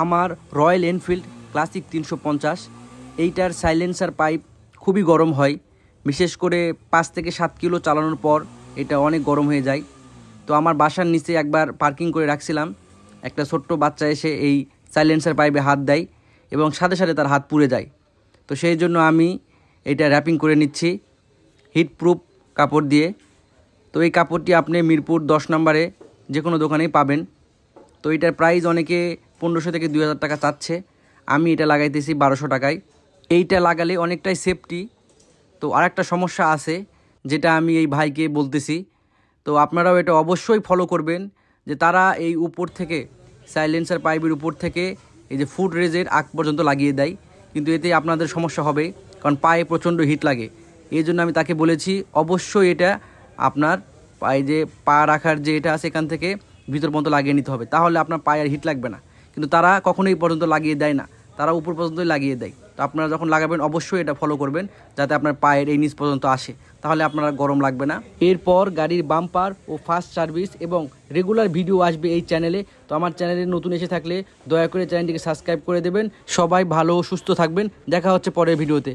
আমার royal Enfield classic 350 এইটার silencer pipe খুবই গরম হয়, বিশেষ করে 5 থেকে 7 কিলো চালানোর পর এটা অনেক গরম হয়ে যায়। তো আমার বাসার নিচে একবার পার্কিং করে রাখছিলাম, একটা ছোট্ট বাচ্চা এসে এই সাইলেন্সার পাইপে হাত দেয় এবং সাথে সাথে তার হাত পুড়ে যায়। তো সেই জন্য আমি এটা র্যাপিং করে নিচ্ছি হিটপ্রুফ কাপড় দিয়ে। তো এই কাপড়টি আপনি মিরপুর 10 নম্বরে যে কোনো দোকানেই পাবেন। তো এটার প্রাইস অনেকে 1500 থেকে 2000 টাকা চাচ্ছে, আমি এটা লাগাইতেছি 1200 টাকায়। এইটা লাগালে অনেকটাই সেফটি। তো আরেকটা সমস্যা আছে যেটা আমি এই ভাইকে বলতেছি, তো আপনারাও এটা অবশ্যই ফলো করবেন, যে তারা এই উপর থেকে সাইলেন্সার পাইপের উপর থেকে এই যে ফুট রেজের আগ পর্যন্ত লাগিয়ে দেয়, কিন্তু এতে আপনাদের সমস্যা হবে, কারণ পায়ে প্রচণ্ড হিট লাগে। এই জন্য আমি তাকে বলেছি অবশ্যই এটা আপনার পায়ে যে পা রাখার যে এটা আছে এখান থেকে ভিতর পর্যন্ত লাগিয়ে নিতে হবে, তাহলে আপনার পায়ে আর হিট লাগবে না। কিন্তু তারা কখনোই পর্যন্ত লাগিয়ে দেয় না, তারা উপর পর্যন্তই লাগিয়ে দেয়। তো আপনারা যখন লাগাবেন অবশ্যই এটা ফলো করবেন, যাতে আপনার পায়ের এই নিচ পর্যন্ত আসে, তাহলে আপনার গরম লাগবে না। এরপর গাড়ির বাম্পার ও ফাস্ট সার্ভিস এবং রেগুলার ভিডিও আসবে এই চ্যানেলে। তো আমার চ্যানেলে নতুন এসে থাকলে দয়া করে চ্যানেলটিকে সাবস্ক্রাইব করে দেবেন। সবাই ভালো ও সুস্থ থাকবেন, দেখা হচ্ছে পরের ভিডিওতে।